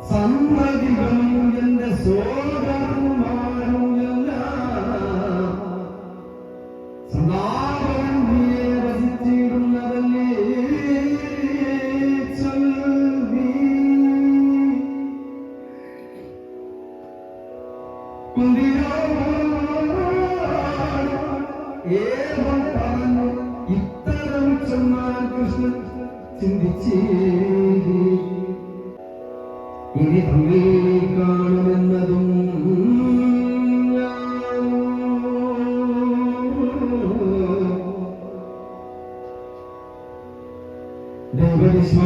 സമ്മതികളും എന്റെ സോദരന്മാരും എല്ലാം സദാവൻ നീയെ വസിച്ചിടുന്നതല്ലേ ചൊല്ലി. ഏവം പറഞ്ഞു ഇത്തരം ചൊന്നാൽ കൃഷ്ണൻ ചിന്തിച്ചേ ഇനി തമ്മിൽ കാണുമെന്നതും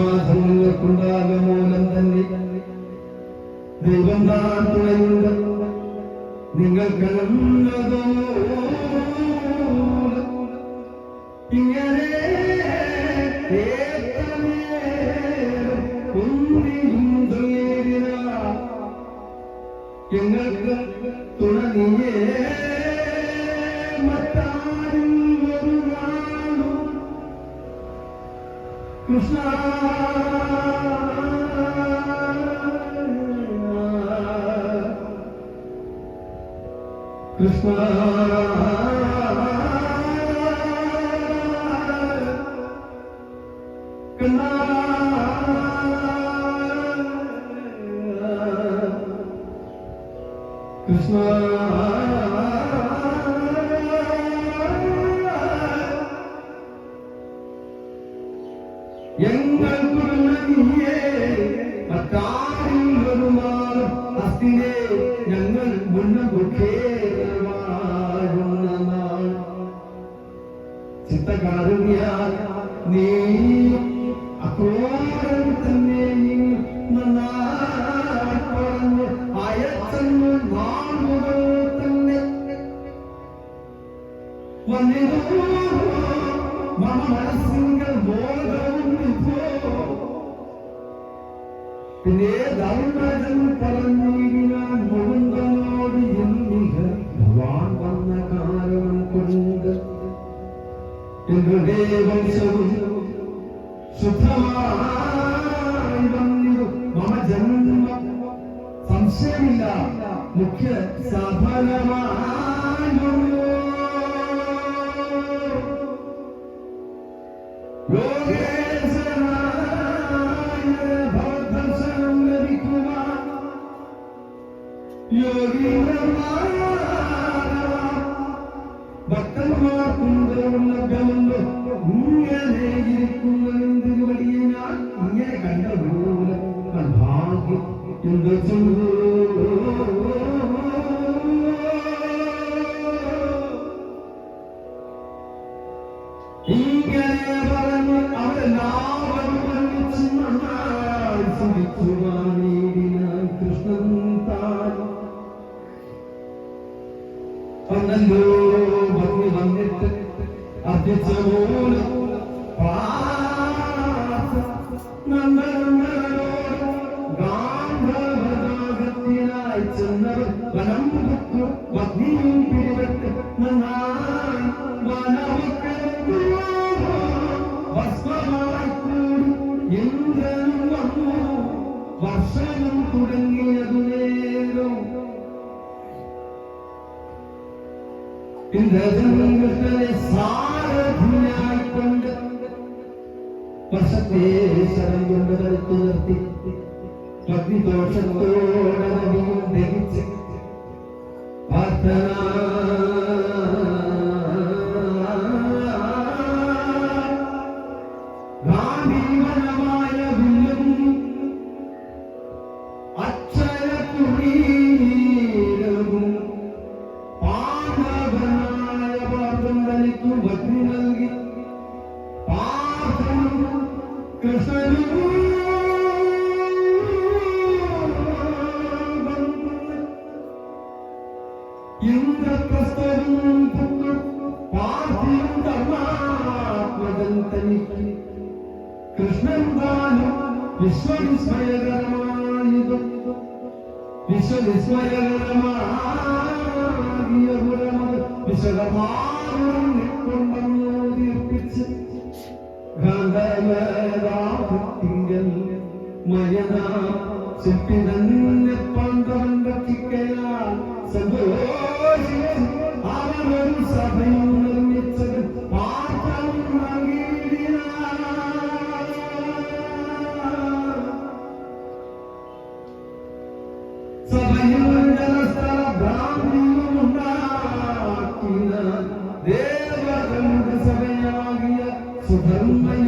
ദൈവവിശ്വാസങ്ങൾക്കുണ്ടാകും മൂലം തന്നെ ദൈവം താൻ തുണയുണ്ട്. നിങ്ങൾക്ക് ഇങ്ങനെ ഞങ്ങൾക്ക് തുണ നീയേ മറ്റാരും ഒരു നാളും കൃഷ്ണ കൃഷ്ണ കൃഷ്ണ ഞങ്ങൾക്കുള്ളേ മറ്റാരും വരുമാനം അസ്ഥിനെ ഞങ്ങൾ മുന്നേ ചിത്തകാരുണ്യ നീ അക്രോരം തന്നെ നന്നായി പറഞ്ഞ് അയച്ചെന്ന് നാളുകൾ തന്നെ വന്നിരുന്നു മനസ്സിന്റെ ബോധവും പിന്നെ ധർമ്മജൻ പറഞ്ഞിരിക്കാൻ മുഴുവനോട് എന്നിക ഭഗവാൻ വന്ന കാരണം കൊണ്ട് എന്റെ വംശവും ശുദ്ധമായി വന്നിരു മമ ജന്മ സംശയമില്ല മുഖ്യ സഫലമായി ഭവദർശനം ലഭിക്കുവാൻ ഭക്തന്മാർക്കുണ്ട് ഇങ്ങനെ ഇരിക്കുന്നതിന് വലിയ ഞാൻ ഇങ്ങനെ കണ്ടതുപോലെ ഭാഗ്യം എന്ത് ഇങ്ങനെ പറഞ്ഞ് അവരെല്ലാവരും ഒന്നിച്ച് നന്നായി ചിന്തിക്കുവാനേടിനാൻ കൃഷ്ണൻ താൻ വന്നല്ലോ. ഭംഗി വന്നിട്ട് അർജിച്ച മൂലം ഗാന്ധവനാഗത്തിനായി ചെന്നവർ വനം പൊക്കു ഭംഗിയും പിടിപെട്ട് നന്നായി ഭസ്മമായി കൂടി ഇന്ദ്രനും വന്നു. വർഷവും തുടങ്ങിയതു നേരം ഇന്ദ്രനെ സാരഥിയായിക്കൊണ്ട് വർഷത്തെ ശരം കൊണ്ട് തടുത്തു നിർത്തി പത്നിദോഷത്തോടെ നദിയും ദഹിച്ച് പ്രാർത്ഥന ഗാന്ധീവനമായ വില്ലും അക്ഷരക്കുടീരവും പാണ്ഡവനായ പാദം തനിക്കു ഭക്തി നൽകി പാർത്ഥനും കൃഷ്ണനും ഇന്ദ്രപ്രസ്ഥവും പാർത്ഥിയും ധർമാത്മകൻ തനിക്ക് കൃഷ്ണൻ താനും വിശ്വവിസ്മയകരമായതും വിശ്വവിസ്മയകരമാകിയ വിശ്വകർമാകൊണ്ടെന്നു ദീർപ്പിച്ച് ഗന്ധർവരാഭത്തിങ്കൽ മയന ചിട്ടി തന്നെ പാണ്ഡവൻ രക്ഷിക്കയാൽ സന്തോഷിച്ച് അവനൊരു സഭയും നിർമ്മിച്ചത് പാത്രം സഭയിൽ ജനസ്ഥല ഭ്രാന്തിയുമുണ്ടാക്കിയ ദേവകന്റെ സഭയാകിയ സുധർമ്മ